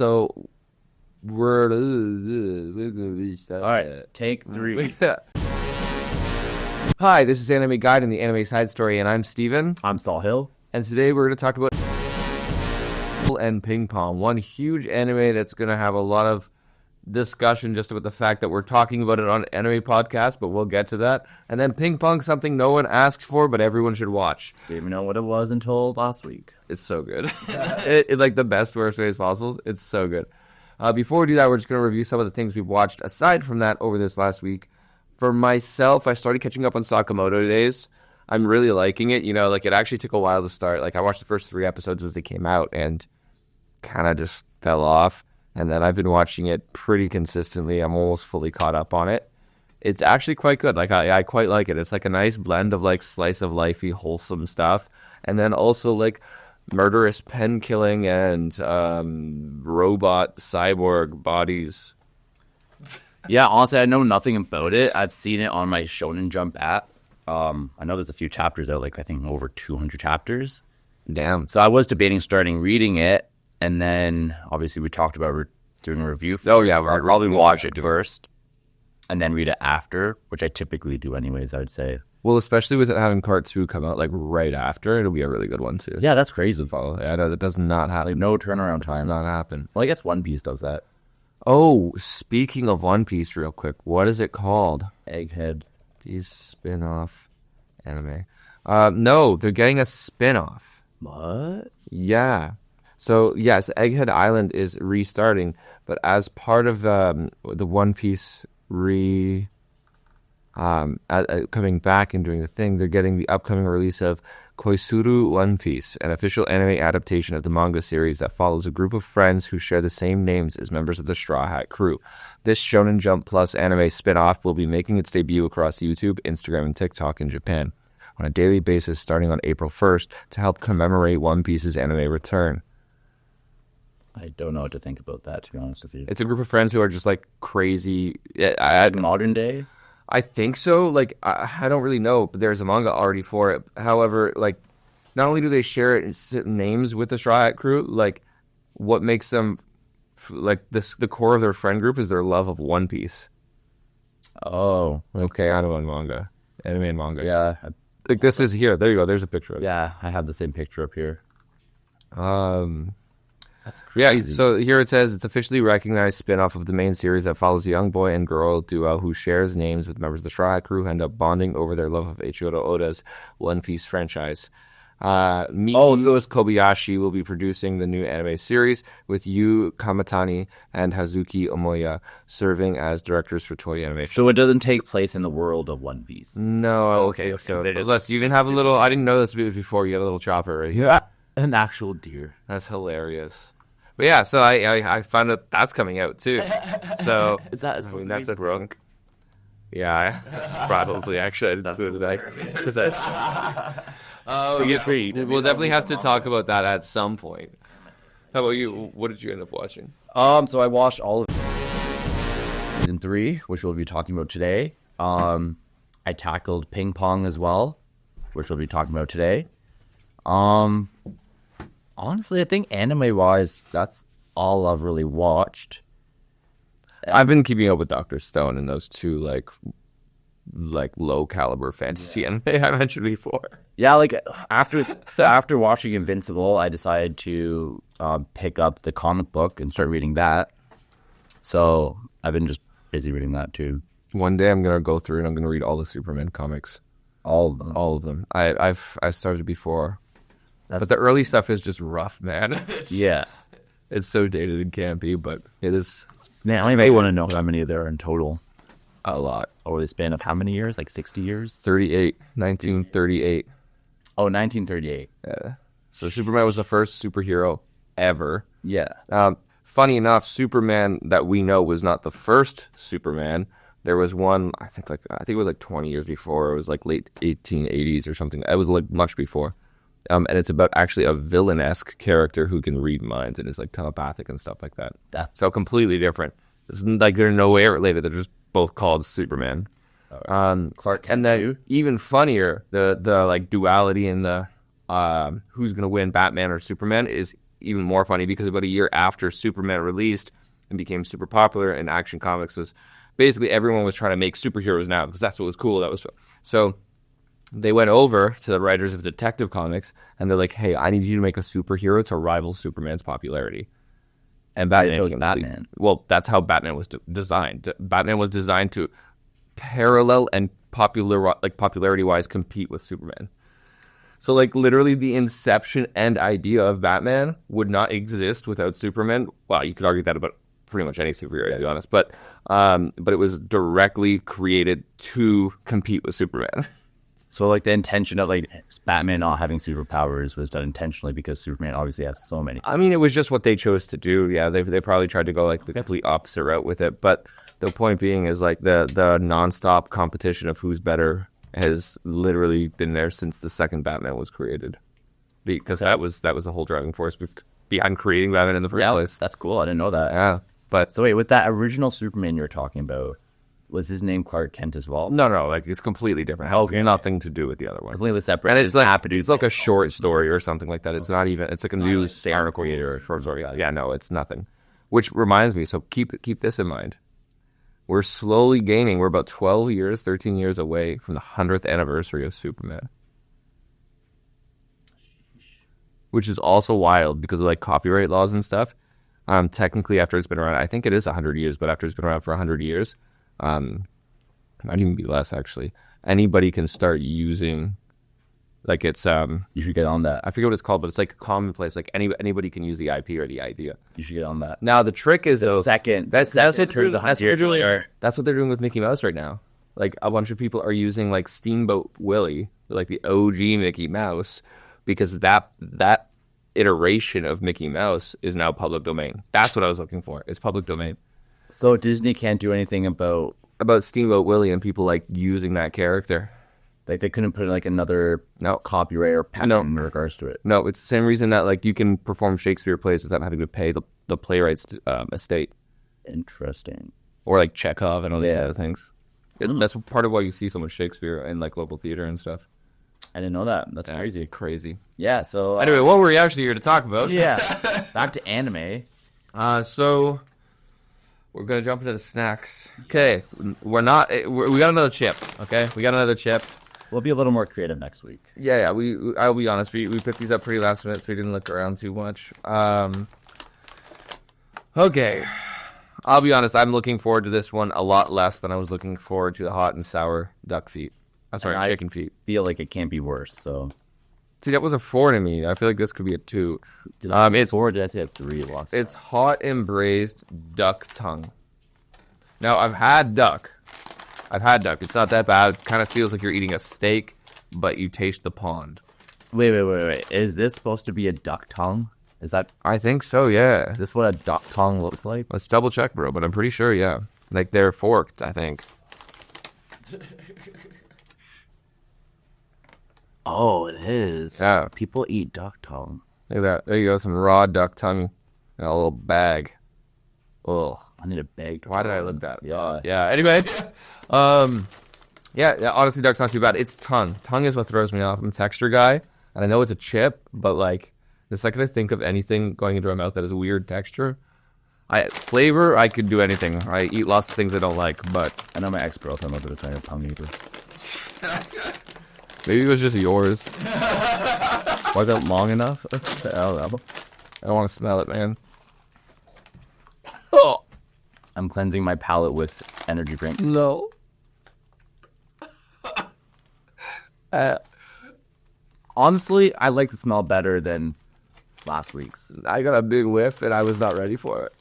So we're gonna be All right, take 3. Hi, this is Anime Gaiden, the anime side story, and I'm Steven. I'm Saul Hill. And today we're going to talk about and Ping Pong, one huge anime that's going to have a lot of discussion just about the fact that we're talking about it on an anime podcast, but we'll get to that. And then Ping Pong, something no one asked for, but everyone should watch. Didn't even know what it was until last week. It's so good. it like the best, worst ways possible. It's so good. Before we do that, we're just going to review some of the things we've watched aside from that over this last week. For myself, I started catching up on Sakamoto Days. I'm really liking it. You know, like it actually took a while to start. Like I watched the first 3 episodes as they came out and kind of just fell off. And then I've been watching it pretty consistently. I'm almost fully caught up on it. It's actually quite good. Like I quite like it. It's like a nice blend of like slice of lifey, wholesome stuff, and then also like murderous pen killing and robot cyborg bodies. Yeah, honestly, I know nothing about it. I've seen it on my Shonen Jump app. I know there's a few chapters out, like I think over 200 chapters. Damn. So I was debating starting reading it, and then obviously we talked about doing a review. Oh yeah, so I'd probably watch it first, and then read it after, which I typically do anyways, I would say. Well, especially with it having part 2 come out like right after, it'll be a really good one too. Yeah, that's crazy. Follow. I know that does not happen. Like no turnaround time. Does not happen. Well, I guess One Piece does that. Oh, speaking of One Piece, real quick, what is it called? Egghead. Piece spin-off anime. No, they're getting a spin-off. What? Yeah. So, yes, Egghead Island is restarting, but as part of the One Piece coming back and doing the thing, they're getting the upcoming release of Koisuru One Piece, an official anime adaptation of the manga series that follows a group of friends who share the same names as members of the Straw Hat crew. This Shonen Jump Plus anime spin-off will be making its debut across YouTube, Instagram, and TikTok in Japan on a daily basis starting on April 1st to help commemorate One Piece's anime return. I don't know what to think about that, to be honest with you. It's a group of friends who are just like crazy. Modern day? I think so. Like, I don't really know, but there's a manga already for it. However, like, not only do they share names with the Straw Hat crew, like, what makes them, like, the core of their friend group is their love of One Piece. Oh. Okay, I know manga. Anime and manga. Yeah. Like, this is here. There you go. There's a picture of it. Yeah, I have the same picture up here. That's crazy. Yeah, so here it says it's officially recognized spin-off of the main series that follows a young boy and girl duo who shares names with members of the Straw Hat crew who end up bonding over their love of Eiichiro Oda's One Piece franchise. Louis Kobayashi will be producing the new anime series with Yu Kamatani and Hazuki Omoya serving as directors for Toei Animation. So it doesn't take place in the world of One Piece? No. Okay. So look, you can have a little... I didn't know this before. You had a little chopper right here. Yeah. An actual deer. That's hilarious. But yeah, so I found out that's coming out too. So is that that's a drunk? Yeah, probably actually I didn't do it today. We'll definitely have to talk about that at some point. How about you? What did you end up watching? So I watched all of season 3, which we'll be talking about today. I tackled Ping Pong as well, which we'll be talking about today. Honestly, I think anime-wise, that's all I've really watched. I've been keeping up with Dr. Stone and those two, like low-caliber fantasy anime I mentioned before. Yeah, like, after watching Invincible, I decided to pick up the comic book and start reading that. So I've been just busy reading that, too. One day I'm going to go through and I'm going to read all the Superman comics. All of them? All of them. I started before. But the early stuff is just rough, man. Yeah. It's so dated and campy, but it is. Man, I may want to know how many there are in total. A lot. Over the span of how many years? Like 60 years? 1938. Oh, 1938. Yeah. So Superman was the first superhero ever. Yeah. Funny enough, Superman that we know was not the first Superman. There was one, I think it was like 20 years before. It was like late 1880s or something. It was like much before. And it's about actually a villain-esque character who can read minds and is like telepathic and stuff like that. That's so completely different. It's like they're no way related. They're just both called Superman. Clark Kent and then even funnier, the like duality in the who's gonna win, Batman or Superman, is even more funny because about a year after Superman released and became super popular and Action Comics was basically everyone was trying to make superheroes now because that's what was cool. So they went over to the writers of Detective Comics and they're like, hey, I need you to make a superhero to rival Superman's popularity. And Batman chose Batman. Well, that's how Batman was designed. Batman was designed to parallel and popularity-wise compete with Superman. So, like, literally the inception and idea of Batman would not exist without Superman. Well, you could argue that about pretty much any superhero, to be honest. But it was directly created to compete with Superman. So, like, the intention of, like, Batman not having superpowers was done intentionally because Superman obviously has so many. I mean, it was just what they chose to do. Yeah, they probably tried to go, like, the complete opposite route with it. But the point being is, like, the nonstop competition of who's better has literally been there since the second Batman was created. Because that was the whole driving force behind creating Batman in the first place. That's cool. I didn't know that. Yeah. But So, wait, with that original Superman you were talking about, was his name Clark Kent as well? no, like it's completely different. It has nothing to do with the other one. Completely separate. And it's like a short story or something like that. It's not even. It's like a news article or a short story. Yeah, no, it's nothing. Which reminds me. So keep this in mind. We're slowly gaining. We're about 13 years away from the 100th anniversary of Superman, which is also wild because of like copyright laws and stuff. Technically, after it's been around, I think it is 100 years, but after it's been around for 100 years. Might even be less actually. Anybody can start using, like it's You should get on that. I forget what it's called, but it's like commonplace. Like anybody can use the IP or the idea. You should get on that. Now the trick is though, Second. that's what turns that's what they're doing with Mickey Mouse right now. Like a bunch of people are using like Steamboat Willie, like the OG Mickey Mouse, because that iteration of Mickey Mouse is now public domain. That's what I was looking for. It's public domain. So Disney can't do anything about Steamboat Willie and people like using that character. like they couldn't put like another copyright or patent in regards to it. No, it's the same reason that like you can perform Shakespeare plays without having to pay the playwright's estate. Interesting. Or like Chekhov and all these other things. That's part of why you see so much Shakespeare in like local theater and stuff. I didn't know that. That's Crazy. Yeah, so Anyway, what were we actually here to talk about? yeah. Back to anime. So we're gonna jump into the snacks. Okay, we got another chip. Okay, we got another chip. We'll be a little more creative next week. Yeah. I'll be honest. We picked these up pretty last minute, so we didn't look around too much. Okay, I'll be honest. I'm looking forward to this one a lot less than I was looking forward to the hot and sour duck feet. I'm sorry, chicken feet. Feel like it can't be worse. So see, that was a 4 to me. I feel like this could be a 2. it's 4. Did I say I have 3? It's hot and braised duck tongue. Now I've had duck. It's not that bad. Kind of feels like you're eating a steak, but you taste the pond. Wait. Is this supposed to be a duck tongue? Is that? I think so. Yeah. Is this what a duck tongue looks like? Let's double check, bro. But I'm pretty sure. Yeah. Like they're forked. I think. Oh, it is. Yeah. People eat duck tongue. Look at that. There you go. Some raw duck tongue in a little bag. Ugh. I need a bag. Why did I look that? Yeah. Yeah. Anyway. Yeah. Honestly, duck's not too bad. It's tongue. Tongue is what throws me off. I'm a texture guy, and I know it's a chip, but like the second I think of anything going into my mouth that is a weird texture, flavor, I could do anything. I eat lots of things I don't like, but I know my ex-girlfriend was a kind of tongue eater. Maybe it was just yours. Was it long enough? I don't want to smell it, man. Oh, I'm cleansing my palate with energy drink. no. Honestly, I like the smell better than last week's. I got a big whiff, and I was not ready for it.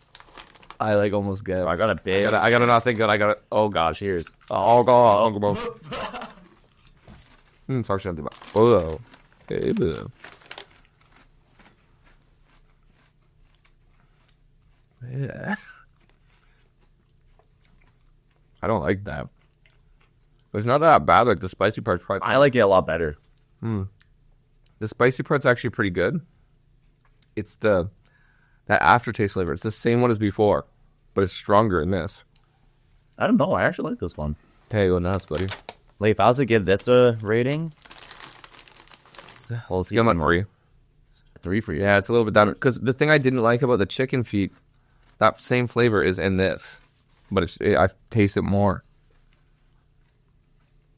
I like almost get it. I got a big. I gotta not think that I got it. Oh gosh, here's. Oh god. Sorry, something about. Oh. Hey, boo. Yeah. I don't like that. It's not that bad. Like the spicy part's probably. I like it a lot better. The spicy part's actually pretty good. It's that aftertaste flavor. It's the same one as before, but it's stronger in this. I don't know. I actually like this one. Hey, go nuts, buddy. Like, if I was to give this a rating, Give them 3. 3 for you. Yeah, it's a little bit down. Because the thing I didn't like about the chicken feet, that same flavor is in this. But I taste it more.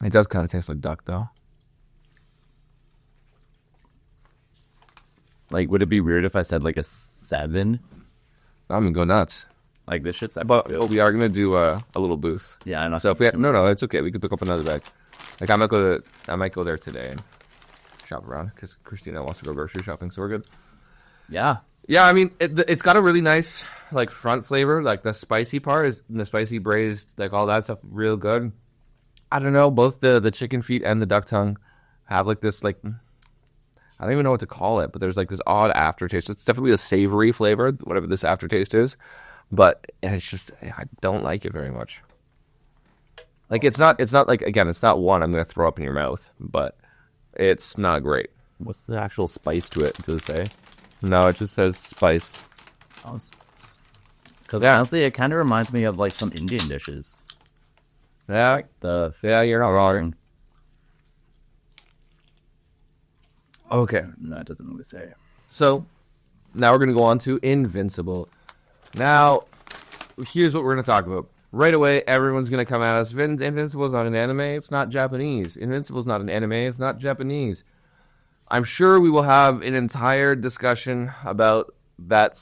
It does kind of taste like duck, though. Like, would it be weird if I said like a 7? I'm going to go nuts. Like, this shit's... But we are going to do a little booth. Yeah, I know. So if we no, it's okay. We could pick up another bag. Like I might go there today and shop around because Christina wants to go grocery shopping, so we're good. Yeah. Yeah, I mean it's got a really nice like front flavor. Like the spicy part is the spicy braised, like all that stuff, real good. I don't know. Both the chicken feet and the duck tongue have like this like I don't even know what to call it, but there's like this odd aftertaste. It's definitely a savory flavor, whatever this aftertaste is. But it's just I don't like it very much. Like it's not like again, it's not one I'm gonna throw up in your mouth, but it's not great. What's the actual spice to it? Does it say? No, it just says spice. Because honestly, it kind of reminds me of like some Indian dishes. Yeah, you're not wrong. Okay, no, it doesn't really say. So now we're gonna go on to Invincible. Now, here's what we're gonna talk about. Right away, everyone's going to come at us. Invincible's not an anime. It's not Japanese. Invincible's not an anime. It's not Japanese. I'm sure we will have an entire discussion about that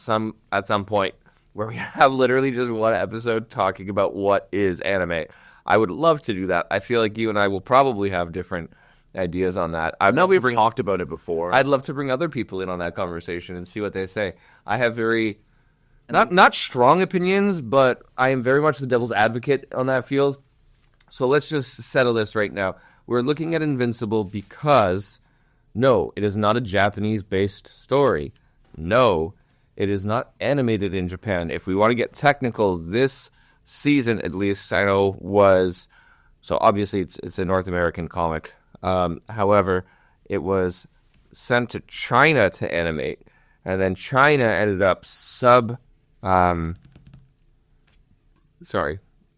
at some point where we have literally just one episode talking about what is anime. I would love to do that. I feel like you and I will probably have different ideas on that. I know we've talked about it before. I'd love to bring other people in on that conversation and see what they say. I have very... Not strong opinions, but I am very much the devil's advocate on that field. So let's just settle this right now. We're looking at Invincible because, no, it is not a Japanese-based story. No, it is not animated in Japan. If we want to get technical, this season, at least, I know was... So obviously it's a North American comic. However, it was sent to China to animate. And then China ended up sorry,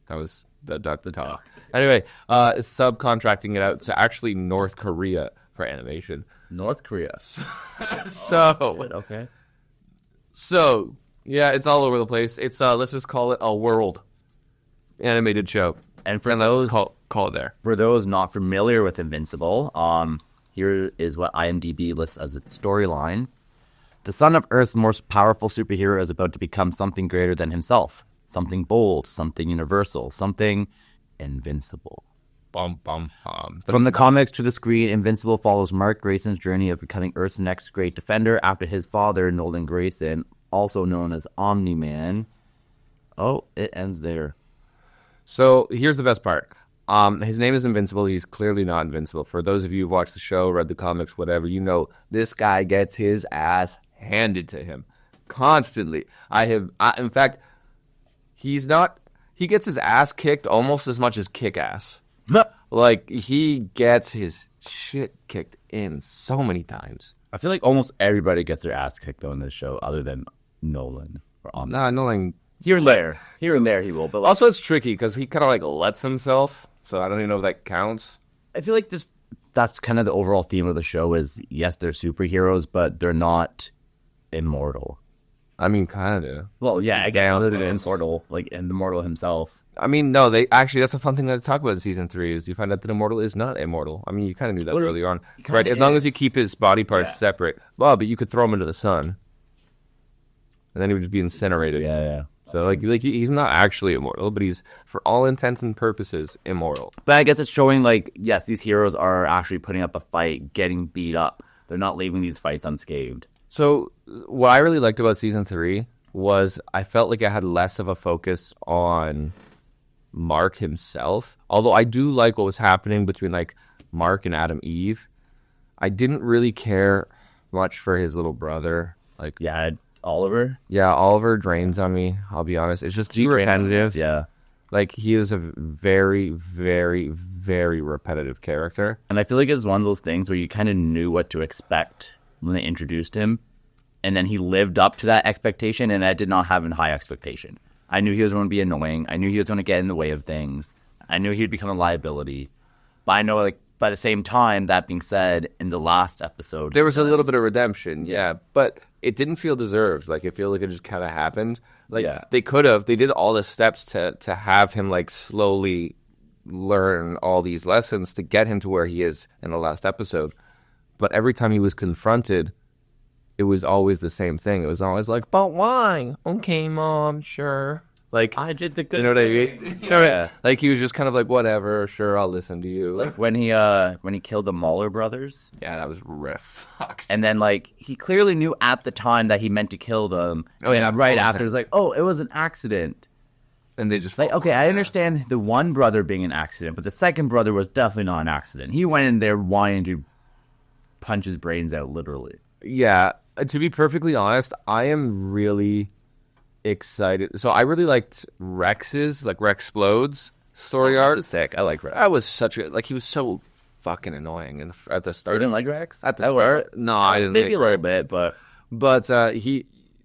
that was the talk. Anyway, subcontracting it out to actually North Korea for animation. North Korea. Okay. So yeah, it's all over the place. It's let's just call it a world animated show. And for those call it there. For those not familiar with Invincible, here is what IMDb lists as its storyline. The son of Earth's most powerful superhero is about to become something greater than himself. Something bold, something universal, something invincible. Bum, bum, bum. From the comics to the screen, Invincible follows Mark Grayson's journey of becoming Earth's next great defender after his father, Nolan Grayson, also known as Omni-Man. Oh, it ends there. So here's the best part. His name is Invincible. He's clearly not invincible. For those of you who've watched the show, read the comics, whatever, you know this guy gets his ass handed to him constantly. In fact, he gets his ass kicked almost as much as kick ass. Like, he gets his shit kicked in so many times. I feel like almost everybody gets their ass kicked, though, in this show, other than Nolan. Nolan. Here and there he will. But also, it's tricky because he kind of like lets himself, so I don't even know if that counts. I feel like that's kind of the overall theme of the show is, yes, they're superheroes, but they're not immortal. I mean, kind of. Well, yeah, again, other than Immortal, like, and the Immortal himself. I mean, no, that's a fun thing to talk about in Season 3, is you find out that Immortal is not immortal. I mean, you kind of knew that earlier on. Right, as long as you keep his body parts separate. Well, but you could throw him into the sun. And then he would just be incinerated. Yeah. So, like he's not actually immortal, but he's, for all intents and purposes, immortal. But I guess it's showing, like, yes, these heroes are actually putting up a fight, getting beat up. They're not leaving these fights unscathed. So, what I really liked about Season 3 was I felt like I had less of a focus on Mark himself. Although I do like what was happening between, like, Mark and Adam Eve. I didn't really care much for his little brother. Like, yeah, Oliver? Yeah, Oliver drains on me, I'll be honest. It's just repetitive. Yeah. Like, he is a very, very, very repetitive character. And I feel like it's one of those things where you kind of knew what to expect when they introduced him. And then he lived up to that expectation, and I did not have a high expectation. I knew he was going to be annoying. I knew he was going to get in the way of things. I knew he'd become a liability. But I know, like, But at the same time, that being said, in the last episode, there was a little bit of redemption, yeah, but it didn't feel deserved. Like, it felt like it just kind of happened. Like, they did all the steps to have him, like, slowly learn all these lessons to get him to where he is in the last episode. But every time he was confronted, it was always the same thing. It was always like, but why? Okay, Mom, sure. Like, I did the good. You know what I mean? Yeah. Like, he was just kind of like, whatever, sure, I'll listen to you. Like when he killed the Mauler brothers. Yeah, that was riff. And then, like, he clearly knew at the time that he meant to kill them. Oh, yeah. And right after, it's like, oh, it was an accident. And they just... Like, okay, I understand the one brother being an accident, but the second brother was definitely not an accident. He went in there wanting to punch his brains out, literally. Yeah. To be perfectly honest, I am really excited. So I really liked Rex's, like Rex Explodes story arc. Sick. I like Rex. That was such a, like, he was so fucking annoying at the start. You didn't like Rex? At the start? No, I didn't. Maybe a little bit, but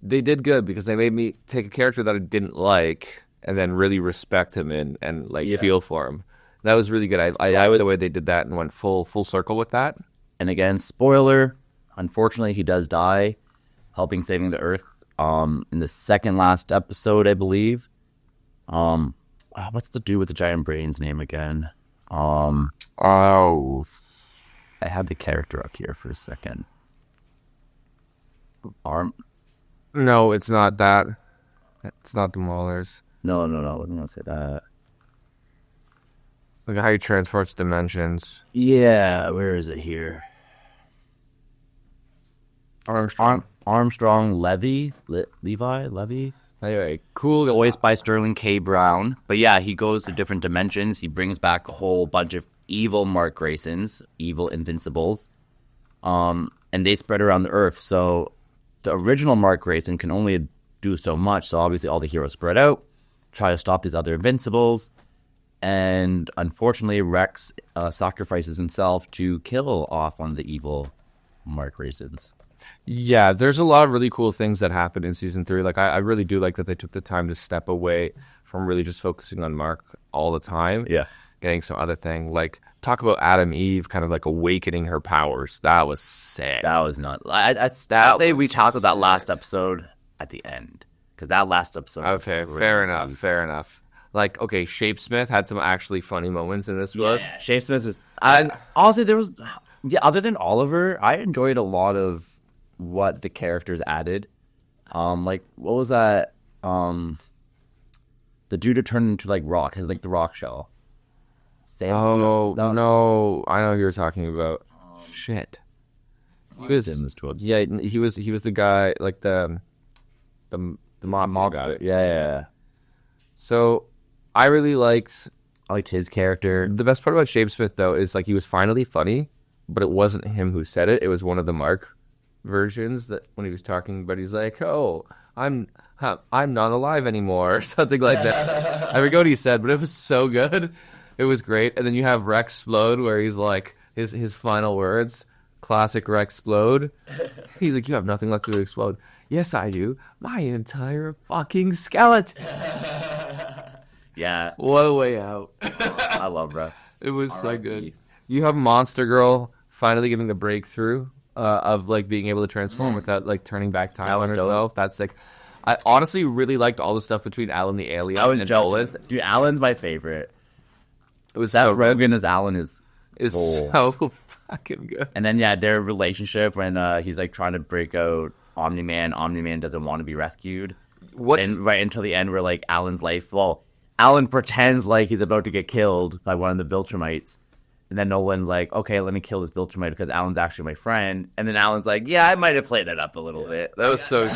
they did good because they made me take a character that I didn't like and then really respect him and feel for him. That was really good. I like the way they did that and went full circle with that. And again, spoiler, unfortunately, he does die, helping saving the Earth. In the second last episode, I believe. What's the dude with the giant brains name again? I had the character up here for a second. No, it's not that. It's not the Maulers. No. Let me not say that. Look at how he transports dimensions. Yeah, where is it here? Armstrong Levy. Anyway, cool. Voiced by Sterling K. Brown. But yeah, he goes to different dimensions. He brings back a whole bunch of evil Mark Graysons, evil Invincibles. And they spread around the Earth. So the original Mark Grayson can only do so much. So obviously all the heroes spread out, try to stop these other Invincibles. And unfortunately, Rex sacrifices himself to kill off one of the evil Mark Graysons. Yeah, there's a lot of really cool things that happen in season 3. Like, I really do like that they took the time to step away from really just focusing on Mark all the time. Yeah. Getting some other thing. Like, talk about Adam Eve kind of like awakening her powers. That was sick. That was not... we talked about that last episode at the end. Because that last episode... Okay, fair enough. Like, okay, Shapesmith had some actually funny moments in this book. Yeah, Shapesmith is... And honestly, there was... Yeah, other than Oliver, I enjoyed a lot of what the characters added. Like, what was that? The dude who turned into, like, rock. His, like, the rock shell. No. I know who you're talking about. Shit. He was in this book. Yeah, he was the guy, like, the mob got it. Yeah. So, I really liked his character. The best part about Shapesmith, though, is, like, he was finally funny, but it wasn't him who said it. It was one of the Mark versions that when he was talking, but he's like, "Oh, I'm not alive anymore," or something like that. I forget what he said, but it was so good. It was great. And then you have Rex Explode, where he's like his final words, classic Rex Explode. He's like, "You have nothing left to explode." "Yes, I do. My entire fucking skeleton." Yeah. What a way out. I love Rex. It was so good. You have Monster Girl finally giving a breakthrough of, like, being able to transform without, like, turning back time on herself. That's sick. I honestly really liked all the stuff between Alan the Alien and Nolan. Dude, Alan's my favorite. It was that so Rogan as Alan is so fucking good. And then, yeah, their relationship when he's, like, trying to break out Omni-Man. Omni-Man doesn't want to be rescued. And right until the end where, like, Alan's life... Well, Alan pretends like he's about to get killed by one of the Viltrumites. And then Nolan's like, okay, let me kill this Viltrumite because Alan's actually my friend. And then Alan's like, yeah, I might have played that up a little bit. That was so...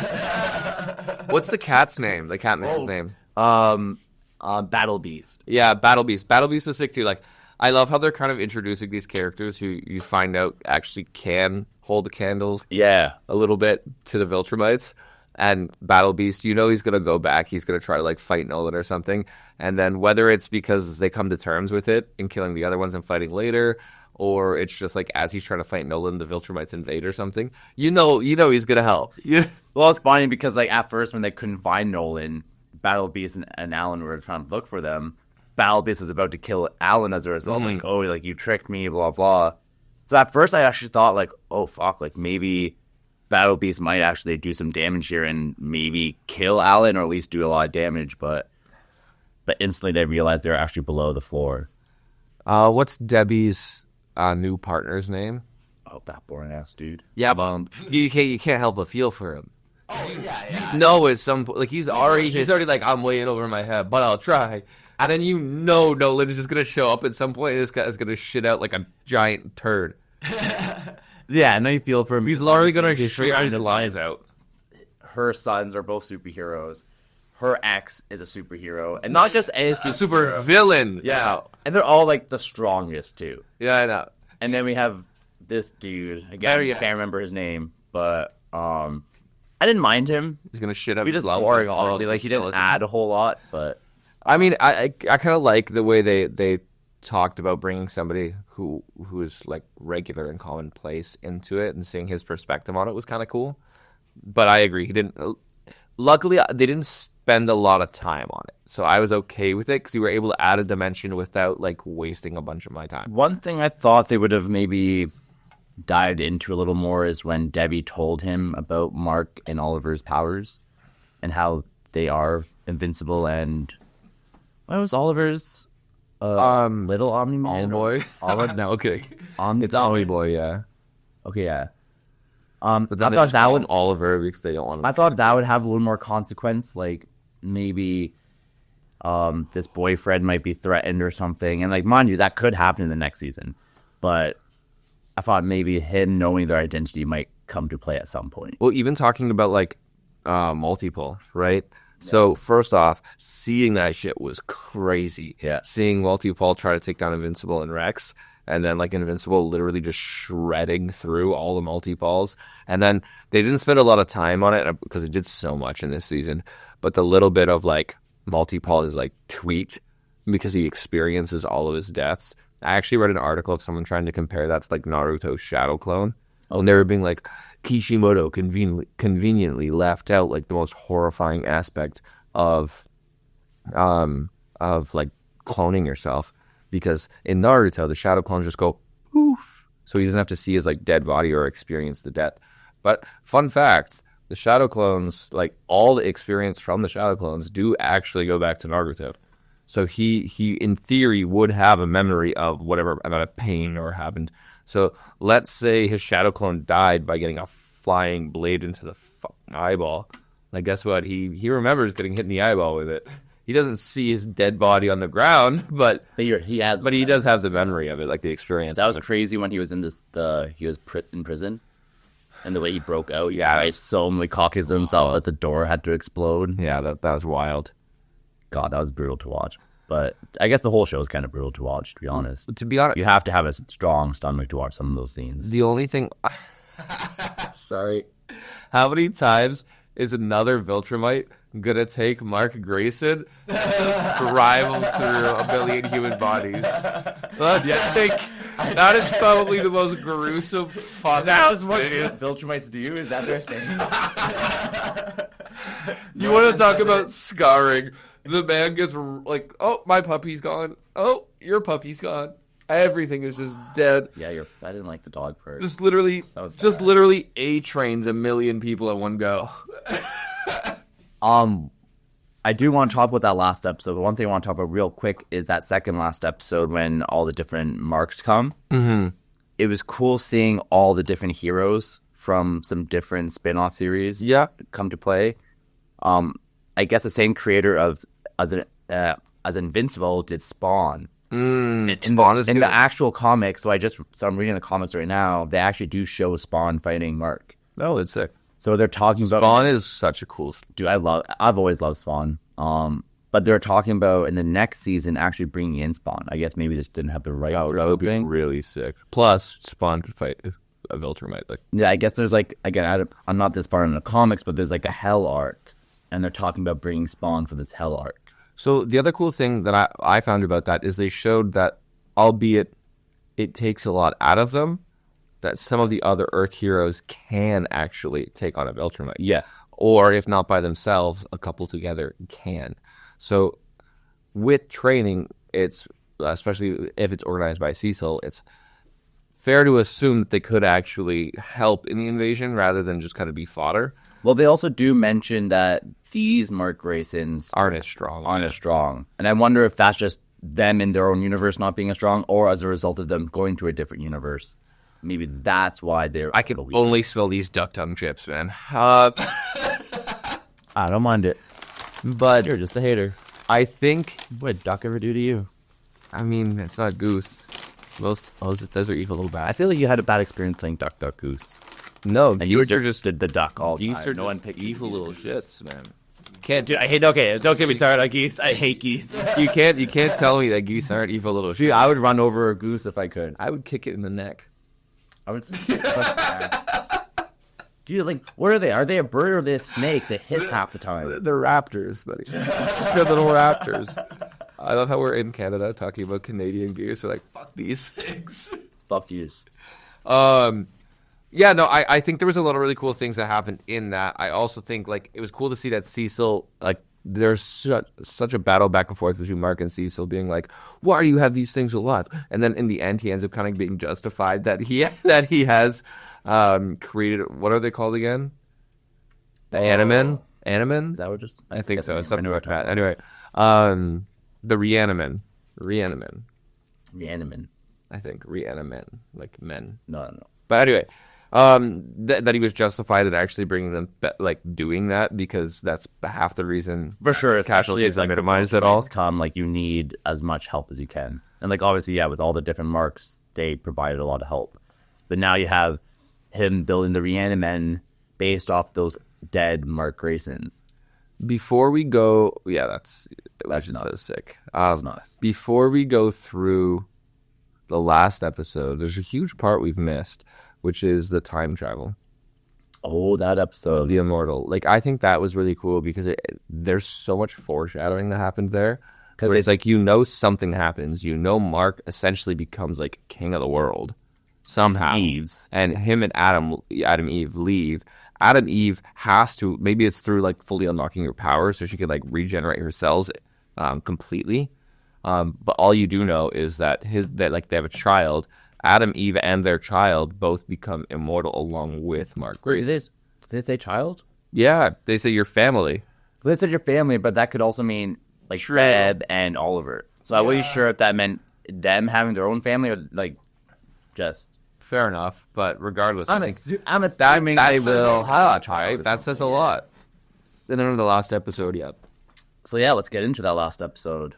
What's the cat's name? The cat missus name? Battle Beast. Yeah, Battle Beast. Battle Beast is sick too. Like, I love how they're kind of introducing these characters who you find out actually can hold the candles. Yeah. A little bit to the Viltrumites. And Battle Beast, you know he's going to go back. He's going to try to, like, fight Nolan or something. And then whether it's because they come to terms with it and killing the other ones and fighting later, or it's just, like, as he's trying to fight Nolan, the Viltrumites invade or something, you know he's going to help. Yeah. Well, it's funny because, like, at first when they couldn't find Nolan, Battle Beast and Alan were trying to look for them. Battle Beast was about to kill Alan as a result. Like, oh, like you tricked me, blah blah. So at first I actually thought like, oh fuck, like maybe Battle Beast might actually do some damage here and maybe kill Alan or at least do a lot of damage, but instantly they realized they're actually below the floor. What's Debbie's new partner's name? Oh, that boring ass dude. Yeah, but you can't help but feel for him. Oh yeah. No, at some point, like he's already like, I'm way in over my head, but I'll try. And then Nolan is just gonna show up at some point, and this guy is gonna shit out like a giant turd. Yeah, and then you feel for him. He's literally gonna shit his lies out. Her sons are both superheroes. Her ex is a superhero, and not just a super villain. Yeah, and they're all like the strongest too. Yeah, I know. And then we have this dude. Again, I can't remember his name, but I didn't mind him. He's gonna shit up. He just boring, honestly. Like he didn't add a whole lot, but I mean, I kind of like the way they talked about bringing somebody who is like regular and commonplace into it and seeing his perspective on it was kind of cool. But I agree, he didn't. Luckily, they didn't spend a lot of time on it, so I was okay with it because you were able to add a dimension without like wasting a bunch of my time. One thing I thought they would have maybe dived into a little more is when Debbie told him about Mark and Oliver's powers and how they are invincible. And what was Oliver's little Omni-Man? Boy. Oliver? No, okay. It's Omni Boy, yeah. Okay, yeah. But then I thought that would Oliver because they don't want. I thought that would have a little more consequence, like maybe this boyfriend might be threatened or something, and like mind you, that could happen in the next season. But I thought maybe him knowing their identity might come to play at some point. Well, even talking about like multiple, right? Yeah. So first off, seeing that shit was crazy. Yeah, seeing multiple try to take down Invincible and Rex. And then, like, Invincible literally just shredding through all the multi-balls. And then they didn't spend a lot of time on it because it did so much in this season. But the little bit of, like, multi-ball is, like, tweaked because he experiences all of his deaths. I actually read an article of someone trying to compare that to, like, Naruto's shadow clone. And they were being like, Kishimoto conveniently left out, like, the most horrifying aspect of like, cloning yourself. Because in Naruto, the shadow clones just go poof, so he doesn't have to see his like dead body or experience the death. But fun fact, the shadow clones, like all the experience from the shadow clones, do actually go back to Naruto. So he in theory would have a memory of whatever amount of pain or happened. So let's say his shadow clone died by getting a flying blade into the fucking eyeball. Like guess what? He remembers getting hit in the eyeball with it. He doesn't see his dead body on the ground, but he does have the memory of it, like the experience. That was crazy when he was in in prison, and the way he broke out. Yeah, he so many copies of himself that the door had to explode. Yeah, that was wild. God, that was brutal to watch. But I guess the whole show is kind of brutal to watch, to be honest. To be honest, you have to have a strong stomach to watch some of those scenes. The only thing, sorry, how many times is another Viltrumite gonna take Mark Grayson and just drive him through a billion human bodies? I think that is probably the most gruesome fuck. That's what Viltrumites do? Is that their thing? You want to talk about scarring? The man gets like, oh, my puppy's gone. Oh, your puppy's gone. Everything is just dead. Yeah, I didn't like the dog part. Just literally A-trains a million people at one go. I do want to talk about that last episode. The one thing I want to talk about real quick is that second last episode when all the different marks come. Mm-hmm. It was cool seeing all the different heroes from some different spin-off series come to play. I guess the same creator of as Invincible did Spawn. Spawn is in the actual comics. So I'm reading the comics right now. They actually do show Spawn fighting Mark. Oh, it's sick. So they're talking about Spawn is such a cool. Dude, I've always loved Spawn. But they're talking about in the next season actually bringing in Spawn. I guess maybe just didn't have the right. That would be really sick. Plus, Spawn could fight a Viltrumite. Yeah, I guess there's like again, I'm not this far in the comics, but there's like a Hell arc, and they're talking about bringing Spawn for this Hell arc. So the other cool thing that I found about that is they showed that, albeit it takes a lot out of them, that some of the other Earth heroes can actually take on a Viltrumite. Yeah. Or if not by themselves, a couple together can. So with training, it's especially if it's organized by Cecil, it's fair to assume that they could actually help in the invasion rather than just kind of be fodder. Well, they also do mention that these Mark Graysons Aren't as strong. And I wonder if that's just them in their own universe not being as strong, or as a result of them going to a different universe. Maybe that's why they're... I can only smell these duck tongue chips, man. I don't mind it. But You're just a hater. I think... What did duck ever do to you? I mean, it's not goose. Most it says are evil little bats. I feel like you had a bad experience playing Duck, Duck, Goose. No, And you were just the duck all geese time. are No one just picked evil little shits, man. Can't do. I hate. Okay, don't get me started on geese. I hate geese. You can't tell me that geese aren't evil little shits. Dude, I would run over a goose if I could. I would kick it in the neck. I would. Dude, like, what are they? Are they a bird or are they a snake? They hiss half the time. They're raptors, buddy. They're little raptors. I love how we're in Canada talking about Canadian geese. We're like, fuck these things. Fuck geese. Yeah, no, I think there was a lot of really cool things that happened in that. I also think, like, it was cool to see that Cecil, like, there's such a battle back and forth between Mark and Cecil being like, why do you have these things alive? And then in the end, he ends up kind of being justified that he has created, what are they called again? The Animan? Animan? Is that what just? I think so. It's something like that. Anyway, the Reaniman. Reaniman. I think. Reaniman. Like men. No. But anyway, that he was justified in actually bringing them, like, doing that, because that's half the reason. For sure. Casualties are minimized at all. Come, like, you need as much help as you can. And, like, obviously, yeah, with all the different marks, they provided a lot of help. But now you have him building the Reaniman based off those dead Mark Graysons. Before we go, yeah, that's sick. That's nice. Before we go through the last episode, there's a huge part we've missed, which is the time travel. Oh, that episode. The Immortal. Like, I think that was really cool because there's so much foreshadowing that happened there. Where it's like, something happens. Mark essentially becomes, like, king of the world somehow. And him and Adam Eve leave. Adam Eve has to, maybe it's through, like, fully unlocking her powers so she could, like, regenerate her cells completely. But all you do know is that they have a child. Adam, Eve, and their child both become immortal along with Mark Grayson. Did they say child? Yeah, they say your family. They said your family, but that could also mean, like, Shred and Oliver. So I wasn't sure if that meant them having their own family or, like, just... Fair enough, but regardless, I'm assuming they will have a child. That says a lot. And then in the last episode, yeah. So yeah, let's get into that last episode.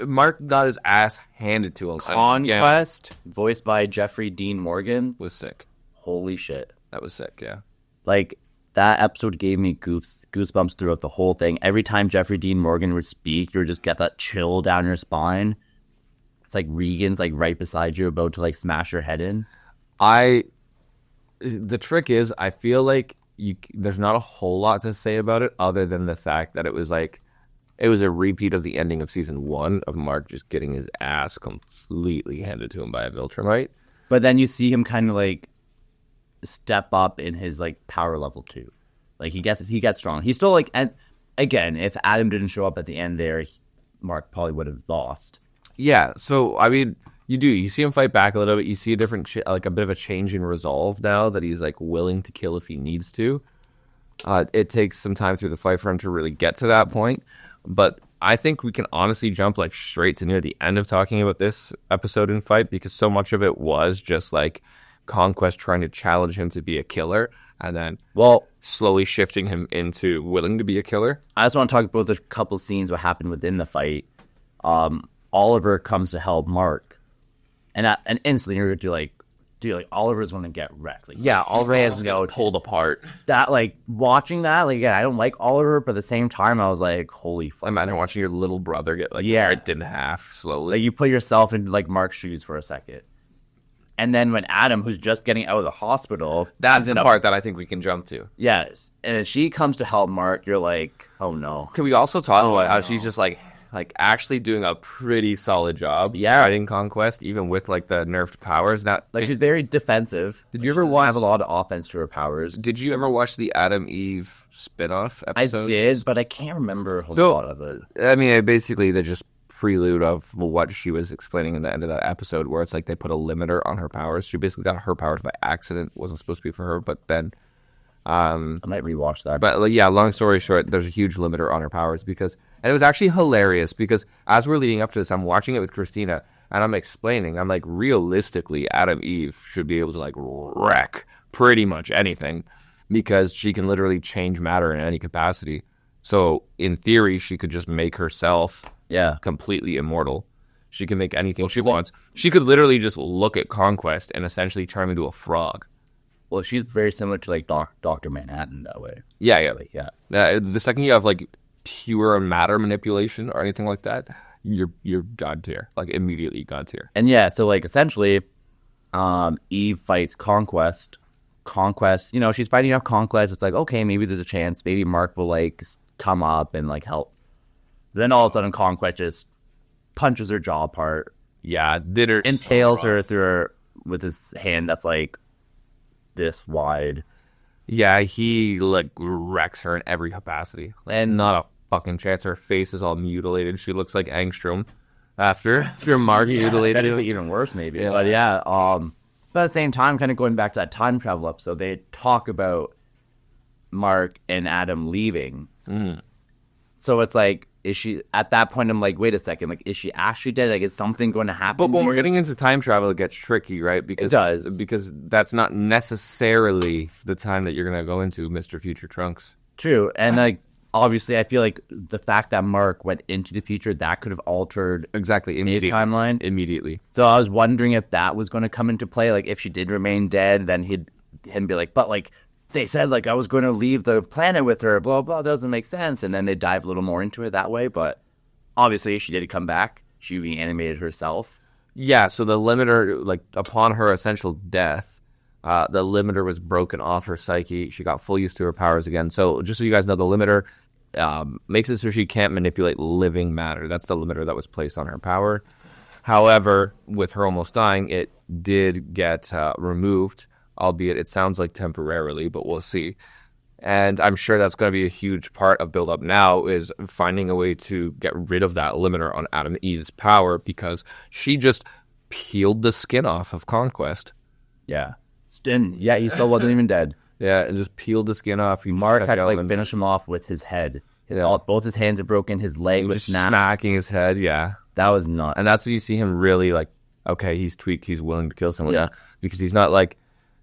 Mark got his ass handed to him. Conquest, voiced by Jeffrey Dean Morgan, was sick. Holy shit. That was sick, yeah. Like, that episode gave me goosebumps throughout the whole thing. Every time Jeffrey Dean Morgan would speak, you would just get that chill down your spine. It's like Regan's, like, right beside you, about to, like, smash your head in. The trick is, I feel like there's not a whole lot to say about it other than the fact that it was a repeat of the ending of season 1 of Mark just getting his ass completely handed to him by a Viltrumite. But then you see him kind of, like, step up in his, like, power level too. Like, he gets strong. He's still, like, and again, if Adam didn't show up at the end there, Mark probably would have lost. Yeah, so I mean, you see him fight back a little bit. You see a different, like, a bit of a change in resolve now that he's, like, willing to kill if he needs to. It takes some time through the fight for him to really get to that point, but I think we can honestly jump, like, straight to near the end of talking about this episode and fight, because so much of it was just, like, Conquest trying to challenge him to be a killer, and then, slowly shifting him into willing to be a killer. I just want to talk about the couple scenes what happened within the fight. Oliver comes to help Mark, and instantly you're like, dude, like, Oliver's going to get wrecked. Like, yeah, Oliver has to get pulled apart. That, like, watching that, like, again, I don't like Oliver, but at the same time, I was like, holy fuck. Imagine watching your little brother get, like, ripped in half slowly. Like, you put yourself in, like, Mark's shoes for a second. And then when Adam, who's just getting out of the hospital... That's the part that I think we can jump to. Yes. And she comes to help Mark, you're like, oh, no. Can we also talk about how she's just, like, actually doing a pretty solid job fighting Conquest, even with, like, the nerfed powers. Now, like, she's very defensive. Did you ever have a lot of offense to her powers? Did you ever watch the Adam Eve spinoff episode? I did, but I can't remember a lot of it. I mean, basically, they just prelude of what she was explaining in the end of that episode, where it's like they put a limiter on her powers. She basically got her powers by accident. It wasn't supposed to be for her, but then I might rewatch that. But like, yeah, long story short, there's a huge limiter on her powers and it was actually hilarious because as we're leading up to this, I'm watching it with Christina and I'm explaining, I'm like, realistically, Adam Eve should be able to like wreck pretty much anything because she can literally change matter in any capacity. So in theory, she could just make herself completely immortal. She can make anything she wants. She could literally just look at Conquest and essentially turn him into a frog. Well, she's very similar to like Dr. Manhattan that way. Yeah. The second you have like pure matter manipulation or anything like that, you're god tier, like immediately god tier. And yeah, so like essentially, Eve fights Conquest. Conquest, you know, she's fighting off Conquest. It's like, okay, maybe there's a chance. Maybe Mark will like come up and like help. Then all of a sudden, Conquest just punches her jaw apart. Yeah, did her impales her through her with his hand that's like this wide. Yeah, he like wrecks her in every capacity, and not a fucking chance. Her face is all mutilated. She looks like Angstrom after Mark mutilated. That'd be even worse, maybe. Yeah. But yeah, but at the same time, kind of going back to that time travel episode, they talk about Mark and Adam leaving. So it's like, is she at that point? I'm like, wait a second, like, is she actually dead? Like, is something going to happen? But when we're getting into time travel, it gets tricky, right? Because it does, because that's not necessarily the time that you're going to go into, Mr. Future Trunks. True, and like obviously, I feel like the fact that Mark went into the future, that could have altered his timeline immediately. So I was wondering if that was going to come into play. Like, if she did remain dead, then he'd be like, but like, they said like I was going to leave the planet with her, blah, blah, doesn't make sense. And then they dive a little more into it that way. But obviously she did come back. She reanimated herself. Yeah, so the limiter, like upon her essential death, the limiter was broken off her psyche. She got full use to her powers again. So just so you guys know, the limiter makes it so she can't manipulate living matter. That's the limiter that was placed on her power. However, with her almost dying, it did get removed, albeit it sounds like temporarily, but we'll see. And I'm sure that's going to be a huge part of build up now is finding a way to get rid of that limiter on Adam Eve's power because she just peeled the skin off of Conquest. Yeah. Yeah, he still wasn't even dead. Yeah, and just peeled the skin off. Mark had to like finish him off with his head. Both his hands are broken, his leg was smacking his head, yeah. That was nuts. And that's when you see him really like, okay, he's tweaked, he's willing to kill someone. Yeah. Because he's not like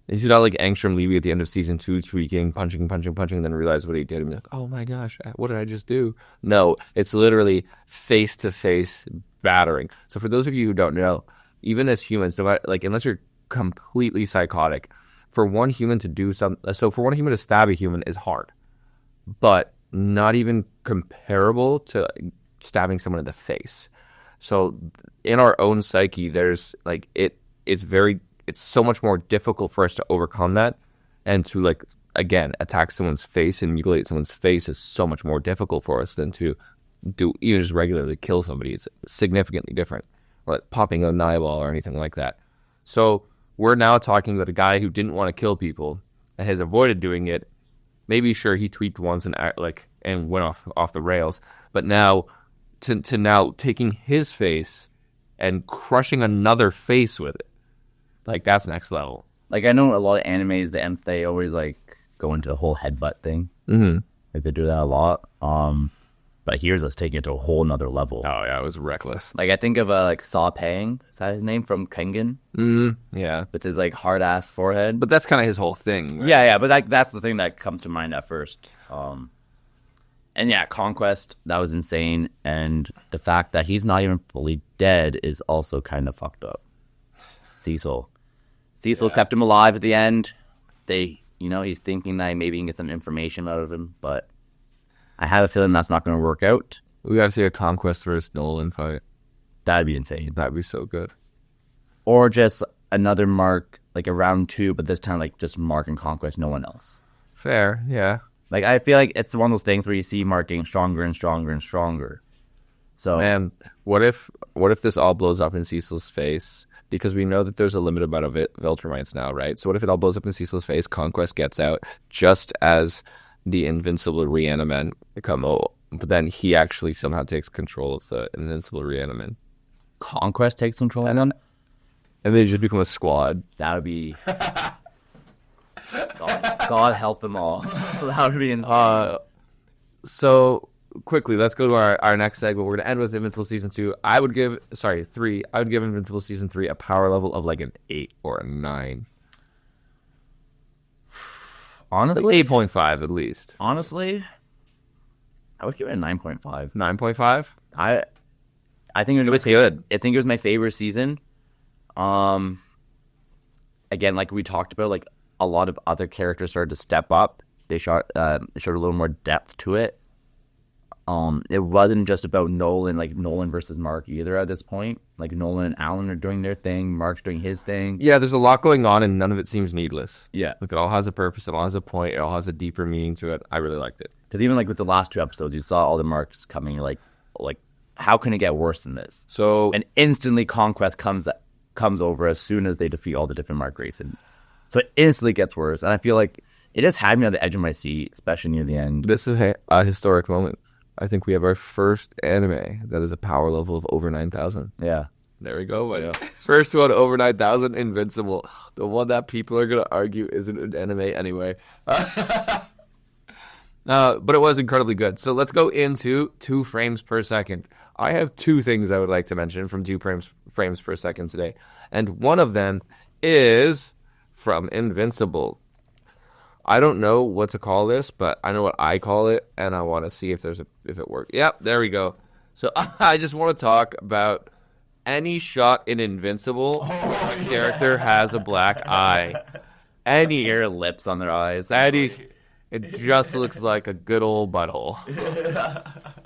Angstrom Levy at the end of season 2, tweaking, punching, and then realize what he did and be like, oh my gosh, what did I just do? No, it's literally face-to-face battering. So for those of you who don't know, even as humans, no matter, like unless you're completely psychotic, for one human to stab a human is hard, but not even comparable to stabbing someone in the face. So in our own psyche, there's like it's so much more difficult for us to overcome that, and to like again attack someone's face and mutilate someone's face is so much more difficult for us than to do even just regularly kill somebody. It's significantly different, or like popping an eyeball or anything like that. So we're now talking about a guy who didn't want to kill people and has avoided doing it. Maybe sure he tweaked once and went off the rails, but now to now taking his face and crushing another face with it. Like, that's next level. Like, I know a lot of animes, they always, like, go into the whole headbutt thing. Mm-hmm. Like, they do that a lot. But here's us taking it to a whole nother level. Oh, yeah, it was reckless. Like, I think of, Saw Pang. Is that his name? From Kengan? Mm-hmm. Yeah. With his, like, hard-ass forehead. But that's kind of his whole thing. Right? Yeah, but that's the thing that comes to mind at first. And, yeah, Conquest, that was insane. And the fact that he's not even fully dead is also kind of fucked up. Cecil kept him alive at the end. He's thinking that maybe he can get some information out of him, but I have a feeling that's not going to work out. We got to see a Conquest versus Nolan fight. That'd be insane. That'd be so good. Or just another Mark, like a round 2, but this time like just Mark and Conquest, no one else. Fair, yeah. Like I feel like it's one of those things where you see Mark getting stronger and stronger and stronger. So, man, what if this all blows up in Cecil's face? Because we know that there's a limited amount of Viltrumites now, right? So what if it all blows up in Cecil's face, Conquest gets out, just as the Invincible reanimate come but then he actually somehow takes control of the Invincible reanimate. Conquest takes control of them? And they just become a squad. That would be... God help them all. That would be... So, quickly, let's go to our next segment. We're going to end with Invincible Season 2. 3. I would give Invincible Season 3 a power level of like an 8 or a 9. Honestly? Like 8.5 at least. Honestly, I would give it a 9.5. 9.5? I think it was good. I think it was my favorite season. Again, like we talked about, like a lot of other characters started to step up. They showed a little more depth to it. It wasn't just about Nolan versus Mark either at this point. Like Nolan and Alan are doing their thing, Mark's doing his thing. Yeah, there's a lot going on and none of it seems needless. Yeah. Like it all has a purpose, it all has a point, it all has a deeper meaning to it. I really liked it. Because even like with the last 2 episodes, you saw all the Marks coming, like how can it get worse than this? So and instantly Conquest comes over as soon as they defeat all the different Mark races. So it instantly gets worse. And I feel like it just had me on the edge of my seat, especially near the end. This is a historic moment. I think we have our first anime that is a power level of over 9,000. Yeah. There we go. Yeah. First one over 9,000, Invincible. The one that people are going to argue isn't an anime anyway. But it was incredibly good. So let's go into 2 frames per second. I have 2 things I would like to mention from 2 frames per second today. And one of them is from Invincible. I don't know what to call this, but I know what I call it, and I want to see if it works. Yep, there we go. So I just want to talk about any shot in Invincible. Character has a black eye. Any Hair lips on their eyes. it just looks like a good old butthole.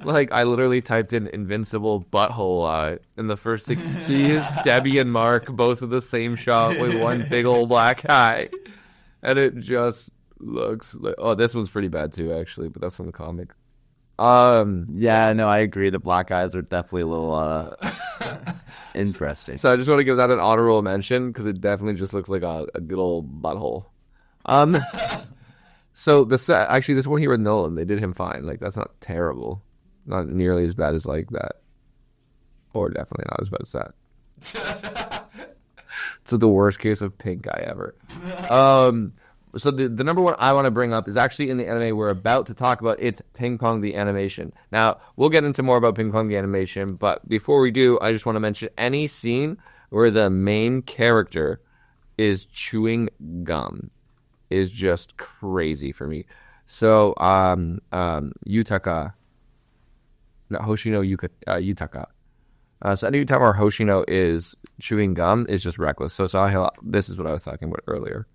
Like I literally typed in Invincible butthole eye, and the first thing you see is Debbie and Mark, both of the same shot with one big old black eye, and it just looks like this one's pretty bad too, actually, but that's from the comic. Yeah, no, I agree. The black eyes are definitely a little interesting. So I just want to give that an honorable mention because it definitely just looks like a good old butthole. So this one here with Nolan, they did him fine. Like that's not terrible, not nearly as bad as like that, or definitely not as bad as that. So the worst case of pink eye ever. So the number one I want to bring up is actually in the anime we're about to talk about. It's Ping Pong the Animation. Now, we'll get into more about Ping Pong the Animation, but before we do, I just want to mention any scene where the main character is chewing gum is just crazy for me. So, Hoshino Yutaka. So anytime our Hoshino is chewing gum is just reckless. So this is what I was talking about earlier.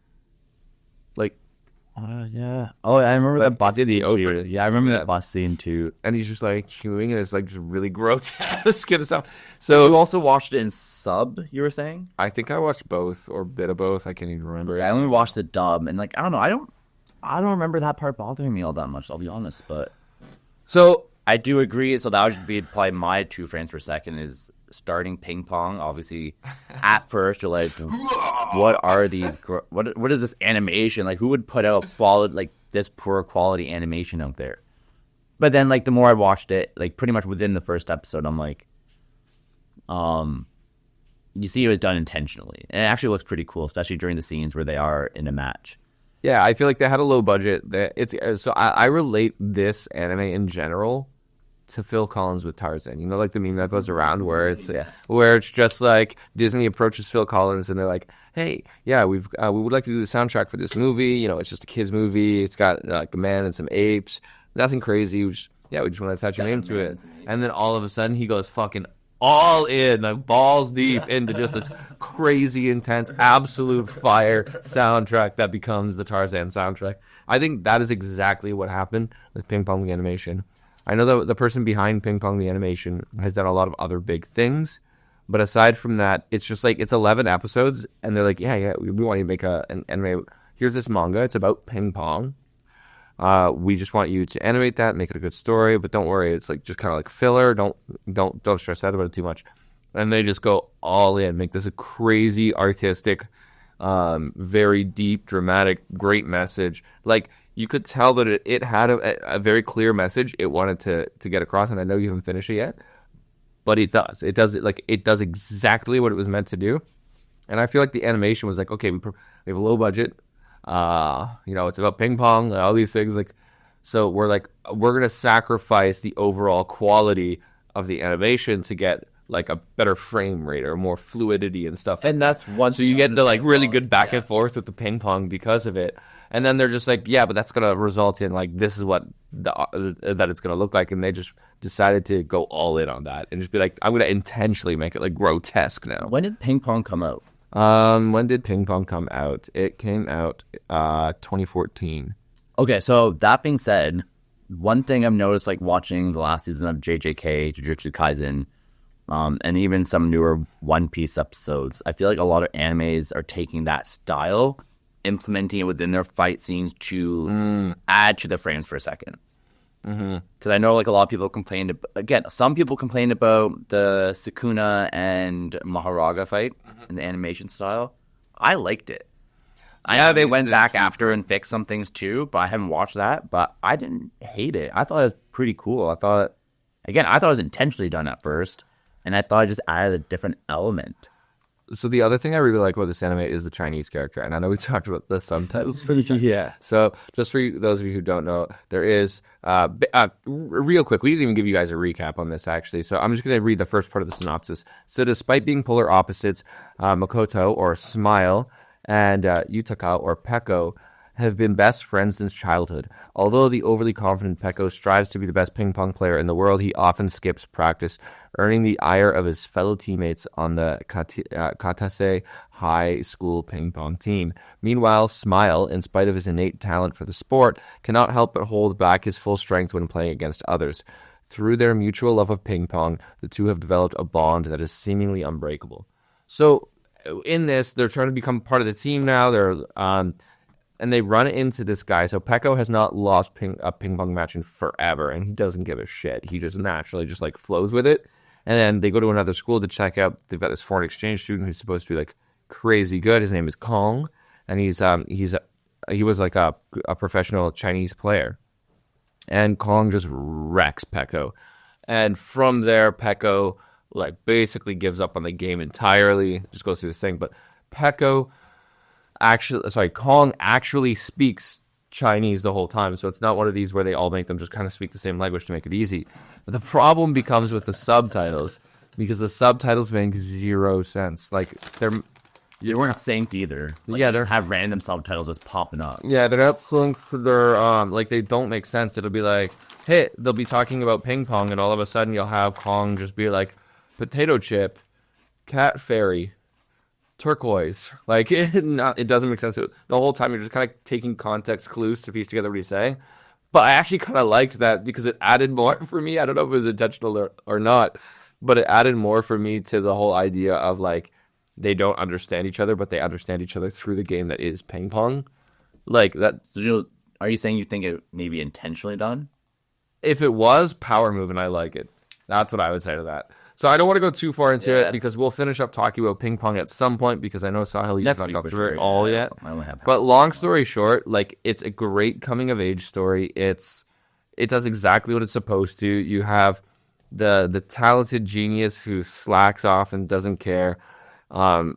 Like, yeah. Oh, I remember that bus scene too. Yeah, I remember that bus scene too. And he's just like chewing, and it's like just really grotesque and stuff. So you also watched it in sub, you were saying? I think I watched both or a bit of both. I can't even remember. I only watched the dub, and like I don't know, I don't remember that part bothering me all that much. I'll be honest, but so I do agree. So that would be probably my 2 frames per second is starting ping pong. Obviously, at first you're like, what are these? What is this animation? Like, who would put out this poor quality animation out there? But then, like, the more I watched it, like, pretty much within the first episode, I'm like, you see, it was done intentionally, and it actually looks pretty cool, especially during the scenes where they are in a match. Yeah, I feel like they had a low budget. I relate this anime in general to Phil Collins with Tarzan. You know, like the meme that goes around where it's just like Disney approaches Phil Collins and they're like, "Hey, yeah, we would like to do the soundtrack for this movie. You know, it's just a kids movie. It's got like a man and some apes. Nothing crazy. We just want to attach your name to it." And then all of a sudden he goes fucking all in, like balls deep into just this crazy, intense, absolute fire soundtrack that becomes the Tarzan soundtrack. I think that is exactly what happened with Ping Pong the Animation. I know that the person behind Ping Pong the Animation has done a lot of other big things, but aside from that, it's just like it's 11 episodes, and they're like, yeah, we want you to make an anime. Here's this manga. It's about ping pong. We just want you to animate that, make it a good story, but don't worry, it's like just kind of like filler. Don't stress out about it too much. And they just go all in, make this a crazy artistic, very deep, dramatic, great message. Like you could tell that it had a very clear message it wanted to get across, and I know you haven't finished it yet, but it does. It does exactly what it was meant to do. And I feel like the animation was like, okay, we have a low budget. It's about ping pong, all these things. Like, so we're gonna sacrifice the overall quality of the animation to get like a better frame rate or more fluidity and stuff. And that's one. So you get the like really good back and forth with the ping pong because of it. And then they're just like, yeah, but that's gonna result in like this is what that it's gonna look like, and they just decided to go all in on that and just be like, I'm gonna intentionally make it like grotesque now. When did ping pong come out? When did Ping Pong come out? It came out 2014. Okay, so that being said, one thing I've noticed, like watching the last season of JJK, Jujutsu Kaisen, and even some newer One Piece episodes, I feel like a lot of animes are taking that style, implementing it within their fight scenes to add to the frames per second. Because I know like a lot of people complained, some people complained about the Sukuna and Maharaga fight and the animation style. I liked it. I know they went back after and fixed some things too, but I haven't watched that. But I didn't hate it. I thought it was pretty cool. I thought it was intentionally done at first, and I thought it just added a different element. So the other thing I really like about this anime is the Chinese character, and I know we talked about the subtitles. Yeah. So just for those of you who don't know, there is real quick. We didn't even give you guys a recap on this actually, so I'm just going to read the first part of the synopsis. So despite being polar opposites, Makoto or Smile and Yutaka or Peko have been best friends since childhood. Although the overly confident Peko strives to be the best ping pong player in the world, he often skips practice, earning the ire of his fellow teammates on the Katase High School ping pong team. Meanwhile, Smile, in spite of his innate talent for the sport, cannot help but hold back his full strength when playing against others. Through their mutual love of ping pong, the two have developed a bond that is seemingly unbreakable. So, in this, they're trying to become part of the team now. And they run into this guy. So Peko has not lost a ping pong match in forever, and he doesn't give a shit. He just naturally just like flows with it. And then they go to another school to check out. They've got this foreign exchange student who's supposed to be like crazy good. His name is Kong, and he was like a professional Chinese player. And Kong just wrecks Peko. And from there, Peko like basically gives up on the game entirely. Just goes through this thing, but Kong actually speaks Chinese the whole time, so it's not one of these where they all make them just kind of speak the same language to make it easy. But the problem becomes with the subtitles, because the subtitles make zero sense. Like they weren't synced either. Like, yeah, they have random subtitles just popping up. Yeah, they're not synced for their like they don't make sense. It'll be like, hey, they'll be talking about ping pong, and all of a sudden you'll have Kong just be like, potato chip, cat fairy, turquoise. Like it doesn't make sense. The whole time you're just kind of taking context clues to piece together what he's saying. But I actually kind of liked that because it added more for me. I don't know if it was intentional or not, but it added more for me to the whole idea of like they don't understand each other, but they understand each other through the game that is ping pong. Like that. So, are you saying you think it may be intentionally done? If it was, power move, and I like it. That's what I would say to that. So I don't want to go too far into it because we'll finish up talking about ping pong at some point because I know Sahil, you've not got through it all yet. I only have but long story short, like it's a great coming of age story. It does exactly what it's supposed to. You have the talented genius who slacks off and doesn't care, come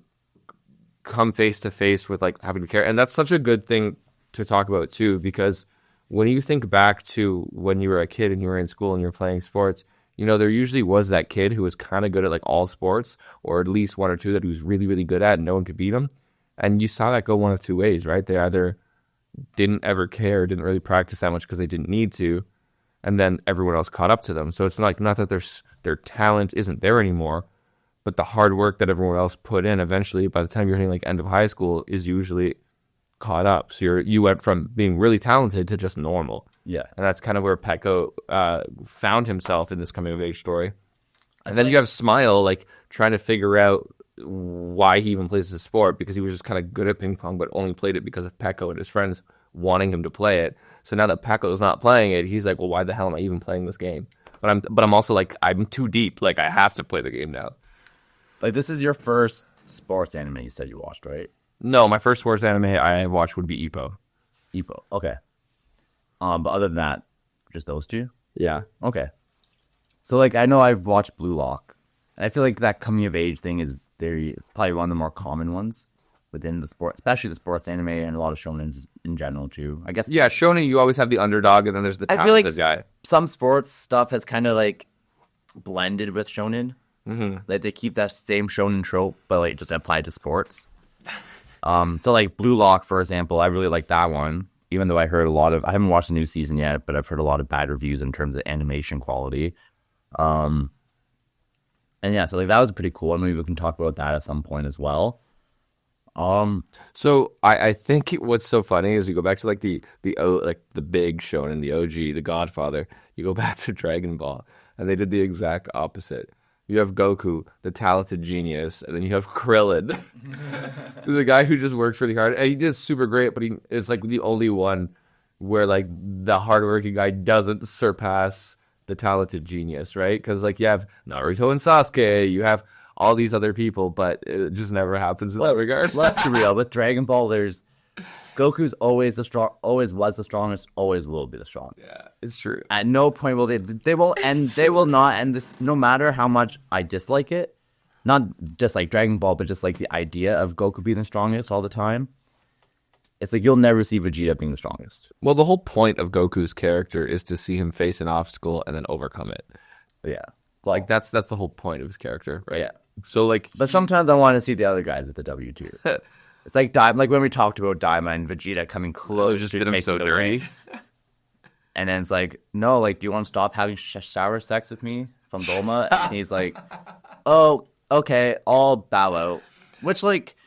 face to face with like having to care, and that's such a good thing to talk about too because when you think back to when you were a kid and you were in school and you were playing sports. You know, there usually was that kid who was kind of good at like all sports, or at least one or two that he was really, really good at and no one could beat him. And you saw that go one of two ways, right? They either didn't ever care, didn't really practice that much because they didn't need to, and then everyone else caught up to them. So it's not that their talent isn't there anymore, but the hard work that everyone else put in eventually, by the time you're hitting like end of high school, is usually caught up. So you went from being really talented to just normal. Yeah. And that's kind of where Peko found himself in this coming of age story. And then you have Smile like trying to figure out why he even plays the sport because he was just kind of good at ping pong but only played it because of Peko and his friends wanting him to play it. So now that Peko is not playing it, he's like, well, why the hell am I even playing this game? But I'm also like, I'm too deep. Like I have to play the game now. Like this is your first sports anime you said you watched, right? No, my first sports anime I watched would be Ippo. Ippo, okay. But other than that, just those two. Yeah. Okay. So like I know I've watched Blue Lock, and I feel like that coming of age thing is it's probably one of the more common ones within the sport, especially the sports anime and a lot of shonens in general too. I guess. Yeah, shonen, you always have the underdog, and then there's the I feel like talented guy. some sports stuff has kind of like blended with shonen. Mm-hmm. Like they keep that same shonen trope, but like just applied to sports. So like Blue Lock, for example, I really like that one. Even though I haven't watched the new season yet, but I've heard a lot of bad reviews in terms of animation quality. And yeah, so like that was pretty cool. Maybe we can talk about that at some point as well. So I think what's so funny is you go back to like the big shonen, the OG, the Godfather. You go back to Dragon Ball, and they did the exact opposite. You have Goku, the talented genius, and then you have Krillin, the guy who just works really hard. And he did super great, but he is like the only one where like the hardworking guy doesn't surpass the talented genius, right? Because like you have Naruto and Sasuke, you have all these other people, but it just never happens in that regard. Let's be real. With Dragon Ball, there's Goku's always was the strongest, always will be the strongest. Yeah, it's true. At no point will they will not end this, no matter how much I dislike it. Not just like Dragon Ball, but just like the idea of Goku being the strongest all the time. It's like you'll never see Vegeta being the strongest. Well, the whole point of Goku's character is to see him face an obstacle and then overcome it. Yeah. Like that's the whole point of his character, right? Yeah. So like, but sometimes I want to see the other guys with the W tier. It's like like when we talked about Daima and Vegeta coming close just to did him so dirty. And then it's like, no, like, do you want to stop having shower sex with me from Bulma? And he's like, oh, okay, I'll bow out. Which, like,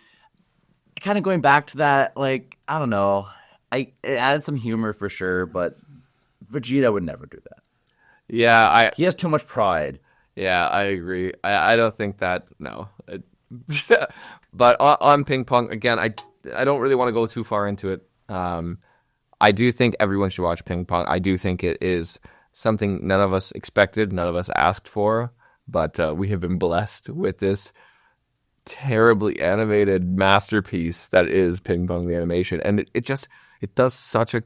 kind of going back to that, like, I don't know. It added some humor for sure, but Vegeta would never do that. Yeah, he has too much pride. Yeah, I agree. I don't think that, no. But on Ping Pong, again, I don't really want to go too far into it. I do think everyone should watch Ping Pong. I do think it is something none of us expected, none of us asked for, but we have been blessed with this terribly animated masterpiece that is Ping Pong the Animation. And it does such a,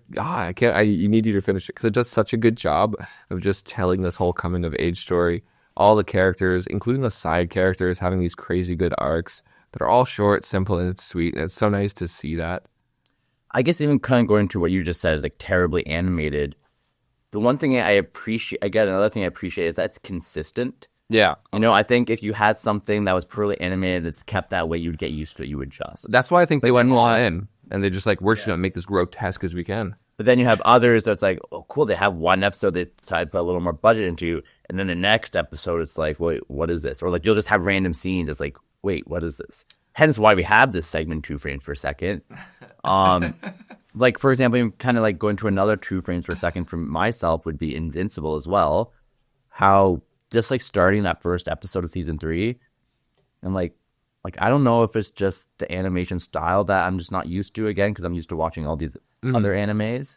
you need you to finish it because it does such a good job of just telling this whole coming of age story. All the characters, including the side characters, having these crazy good arcs that are all short, simple, and it's sweet. And it's so nice to see that. I guess even kind of going to what you just said is like terribly animated. The one thing I appreciate, again, another thing I appreciate is that's consistent. Yeah. You know, I think if you had something that was poorly animated that's kept that way, you'd get used to it, you would adjust. That's why I think they went all in. And they're just like, we're just going to make this grotesque as we can. But then you have others that's like, oh, cool, they have one episode they decided to put a little more budget into. And then the next episode, it's like, wait, what is this? Or like you'll just have random scenes. It's like, wait, what is this? Hence why we have this segment 2 frames per second. Like, for example, even kind of like going to another 2 frames per second for myself would be Invincible as well. How just like starting that first episode of season 3, and like I don't know if it's just the animation style that I'm just not used to again because I'm used to watching all these other animes.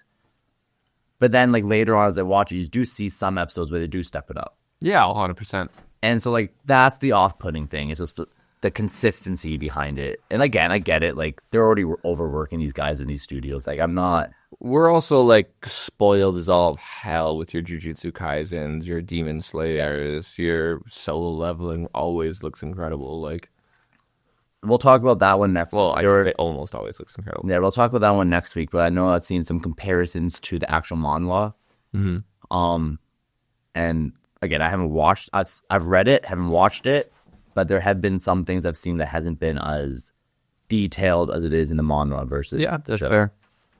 But then like later on as I watch it, you do see some episodes where they do step it up. Yeah, 100%. And so like that's the off-putting thing. It's just the consistency behind it. And again, I get it. Like they're already overworking these guys in these studios. Like I'm not. We're also like spoiled as all hell with your Jujutsu Kaisens, your Demon Slayers, your solo leveling always looks incredible. Like we'll talk about that one next. Well, it almost always looks incredible. Yeah, we'll talk about that one next week. But I know I've seen some comparisons to the actual manhwa. Mm-hmm. And again, I haven't watched. I've read it, haven't watched it, but there have been some things I've seen that hasn't been as detailed as it is in the manhwa versus. Yeah, that's fair.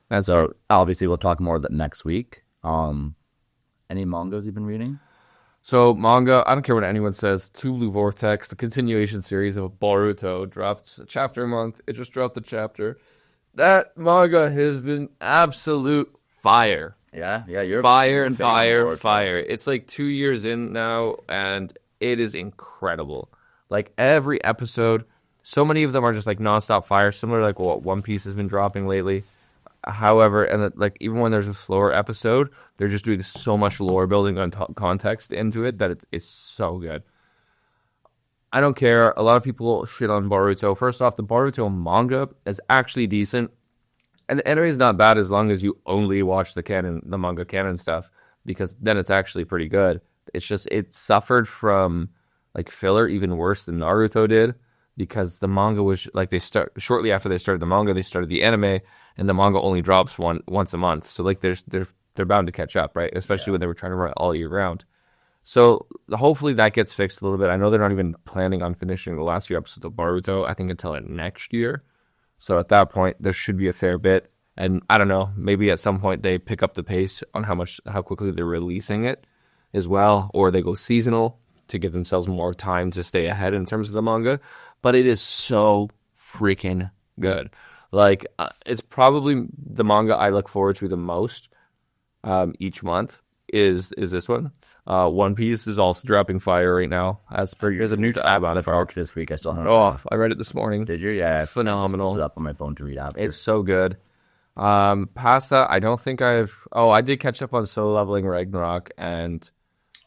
And so obviously we'll talk more of that next week. Any mangas you've been reading? So manga, I don't care what anyone says. Two Blue Vortex, the continuation series of Boruto, dropped a chapter a month. It just dropped a chapter. That manga has been absolute fire. Yeah, you're fire and fire. It's like 2 years in now, and it is incredible. Like every episode, so many of them are just like nonstop fire, similar to like what One Piece has been dropping lately. However, and like even when there's a slower episode, they're just doing so much lore building on context into it that it's so good. I don't care. A lot of people shit on Boruto. First off, the Boruto manga is actually decent. And the anime is not bad as long as you only watch the manga canon stuff, because then it's actually pretty good. It's just it suffered from like filler even worse than Naruto did, because the manga was like shortly after they started the manga, they started the anime, and the manga only drops once a month. So like they're bound to catch up, right? Especially when they were trying to run all year round. So hopefully that gets fixed a little bit. I know they're not even planning on finishing the last few episodes of Naruto, I think, until next year. So at that point, there should be a fair bit. And I don't know, maybe at some point they pick up the pace on how quickly they're releasing it as well, or they go seasonal to give themselves more time to stay ahead in terms of the manga. But it is so freaking good. Like, it's probably the manga I look forward to the most each month is this one. One Piece is also dropping fire right now. There's a new tab on it for arc this week. I still haven't. Oh, I read it this morning. Did you? Yeah, phenomenal. I put it up on my phone to read after. It's so good. Past that, I don't think I did catch up on Solo Leveling Ragnarok and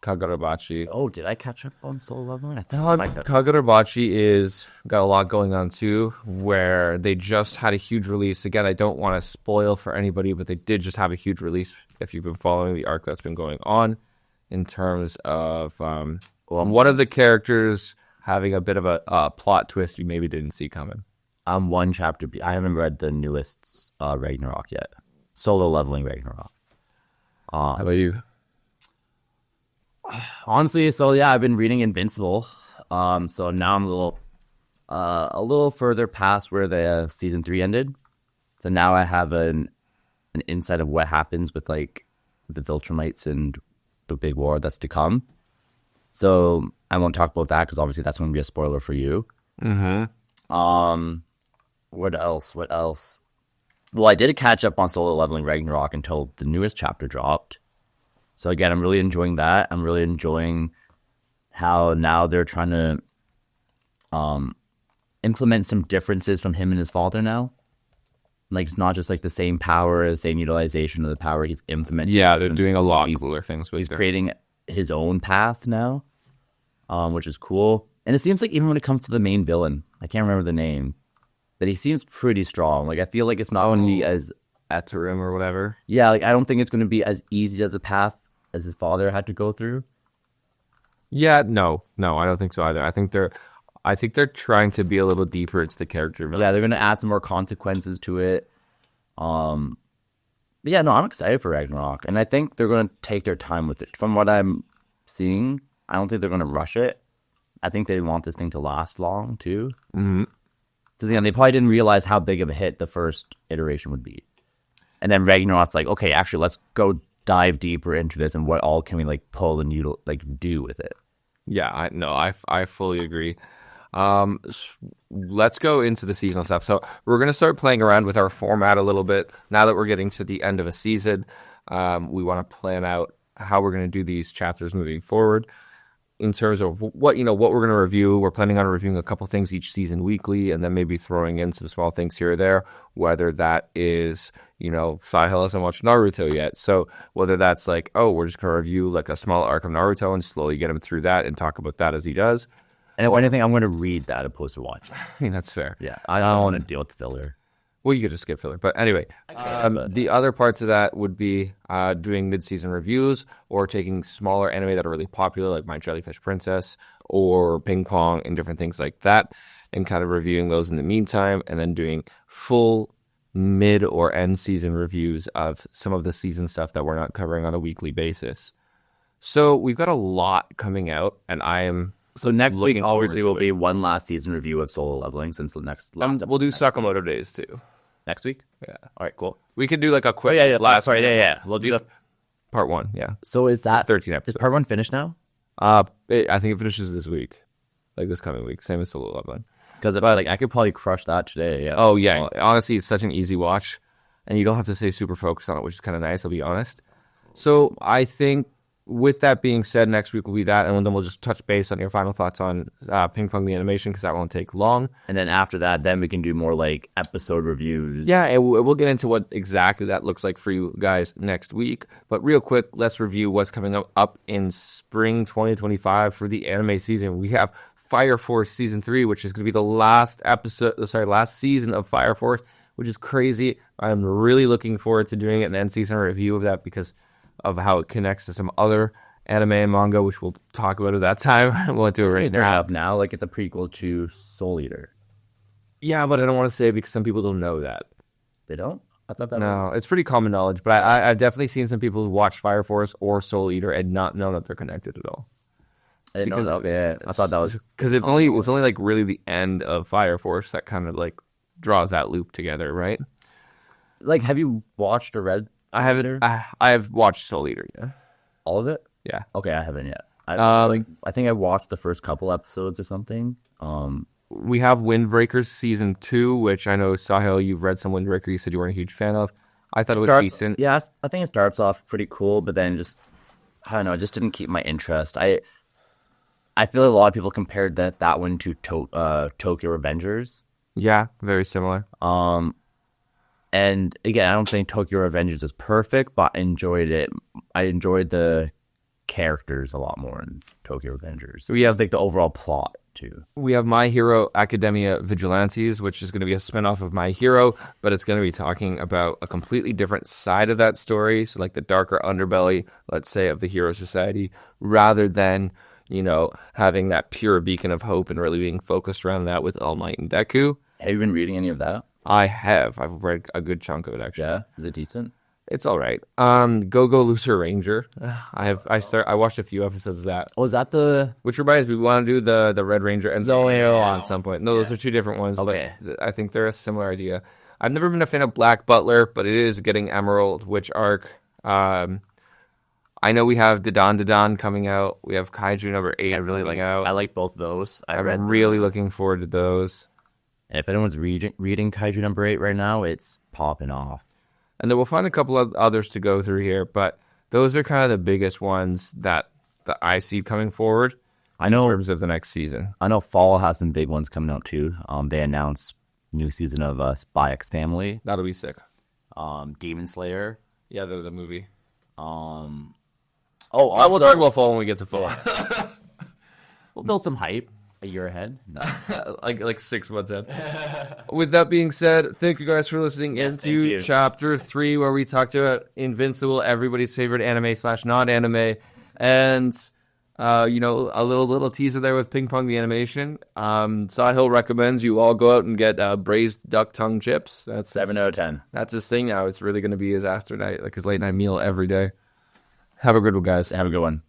Kagurabachi. Oh, did I catch up on Solo Leveling? I thought Kagurabachi is got a lot going on too, where they just had a huge release. Again, I don't want to spoil for anybody, but they did just have a huge release if you've been following the arc that's been going on, in terms of one of the characters having a bit of a plot twist you maybe didn't see coming. I'm one chapter. I haven't read the newest Ragnarok yet. Solo Leveling Ragnarok. How about you? Honestly, so yeah, I've been reading Invincible. So now I'm a little further past where the season 3 ended. So now I have an insight of what happens with like the Viltrumites and the big war that's to come. So I won't talk about that because obviously that's going to be a spoiler for you. Mm-hmm. What else? Well, I did catch up on Solo Leveling Ragnarok until the newest chapter dropped. So again, I'm really enjoying that. I'm really enjoying how now they're trying to implement some differences from him and his father now. Like, it's not just like the same power, the same utilization of the power he's implementing. Yeah, they're doing a lot cooler things. He's creating his own path now, which is cool. And it seems like even when it comes to the main villain, I can't remember the name, but he seems pretty strong. Like, I feel like it's not going to be as Atarim or whatever. Yeah, like I don't think it's going to be as easy as a path as his father had to go through. Yeah, no, I don't think so either. I think they're trying to be a little deeper into the character. Yeah, they're going to add some more consequences to it. But yeah, no, I'm excited for Ragnarok, and I think they're going to take their time with it. From what I'm seeing, I don't think they're going to rush it. I think they want this thing to last long too. Mm-hmm. Because again, they probably didn't realize how big of a hit the first iteration would be, and then Ragnarok's like, okay, actually, let's go dive deeper into this, and what all can we like pull and do with it? Yeah, I fully agree. Let's go into the seasonal stuff. So we're going to start playing around with our format a little bit now that we're getting to the end of a season. We want to plan out how we're going to do these chapters moving forward in terms of what we're going to review. We're planning on reviewing a couple things each season weekly, and then maybe throwing in some small things here or there, whether that is, Sahil hasn't watched Naruto yet. So whether that's like, oh, we're just going to review like a small arc of Naruto and slowly get him through that and talk about that as he does. And if anything, I'm going to read that opposed to watch. I mean, that's fair. Yeah, I don't want to deal with the filler. Well, you could just skip filler. But anyway, the other parts of that would be doing mid-season reviews or taking smaller anime that are really popular, like My Jellyfish Princess or Ping Pong and different things like that, and kind of reviewing those in the meantime, and then doing full mid or end season reviews of some of the season stuff that we're not covering on a weekly basis. So we've got a lot coming out, and I am... So next week, obviously, will be one last season review of Solo Leveling since the next... we'll do Sakamoto Days, too. Next week? Yeah. All right, cool. We could do like a quick... We'll do the... Part 1, yeah. So is that... 13 episodes. Is part 1 finished now? I think it finishes this week. Like this coming week. Same as Solo Leveling. Because I could probably crush that today, yeah. Oh, yeah. Honestly, it's such an easy watch. And you don't have to stay super focused on it, which is kind of nice, I'll be honest. So I think... With that being said, next week will be that, and then we'll just touch base on your final thoughts on Ping Pong the Animation, because that won't take long. And then after that, then we can do more like episode reviews. Yeah, and we'll get into what exactly that looks like for you guys next week. But real quick, let's review what's coming up in spring 2025 for the anime season. We have Fire Force Season 3, which is going to be the last season of Fire Force, which is crazy. I'm really looking forward to doing an end season review of that because of how it connects to some other anime and manga, which we'll talk about at that time. I won't do it right They're now. up now, like it's a prequel to Soul Eater. Yeah, but I don't want to say it because some people don't know that. They don't? I thought that No, was... it's pretty common knowledge, but I've definitely seen some people who watch Fire Force or Soul Eater and not know that they're connected at all. I didn't know that. Yeah, I thought that was... Because it's only like really the end of Fire Force that kind of like draws that loop together, right? Like, have you watched or read? I haven't. I've watched Soul Eater, yeah. All of it? Yeah. Okay, I haven't yet. I think I watched the first couple episodes or something. We have Windbreakers Season 2, which I know, Sahil, you've read some Windbreaker. You said you weren't a huge fan of. I thought it was decent. Yeah, I think it starts off pretty cool, but then just, I don't know, it just didn't keep my interest. I feel a lot of people compared that one to Tokyo Revengers. Yeah, very similar. And again, I don't think Tokyo Revengers is perfect, but I enjoyed it. I enjoyed the characters a lot more in Tokyo Revengers. We have like the overall plot too. We have My Hero Academia Vigilantes, which is going to be a spinoff of My Hero, but it's going to be talking about a completely different side of that story. So like the darker underbelly, let's say, of the Hero Society, rather than, you know, having that pure beacon of hope and really being focused around that with All Might and Deku. Have you been reading any of that? I have. I've read a good chunk of it, actually. Yeah? Is it decent? It's all right. Go Lucer Ranger. I watched a few episodes of that. Was that the... Which reminds me, we want to do the Red Ranger and Zoe on some point. No, those are two different ones, Okay. but I think they're a similar idea. I've never been a fan of Black Butler, but it is getting Emerald Witch arc. I know we have Dadan coming out. We have Kaiju number 8 coming out. I like both of those. I'm really looking forward to those. And if anyone's reading Kaiju number 8 right now, it's popping off. And then we'll find a couple of others to go through here, but those are kind of the biggest ones that I see coming forward. I know in terms of the next season. I know Fall has some big ones coming out too. They announced new season of Spy X Family. That'll be sick. Demon Slayer. Yeah, the movie. Also, we'll talk about Fall when we get to Fall. We'll build some hype a year ahead. No. like 6 months in. With that being said, thank you guys for listening into Chapter 3, where we talked about Invincible, everybody's favorite anime / non-anime, and a little teaser there with Ping Pong the Animation. Sahil recommends you all go out and get braised duck tongue chips. That's 7 out of 10. That's his thing now. It's really going to be his after night, like his late night meal every day. Have a good one, guys. Have a good one.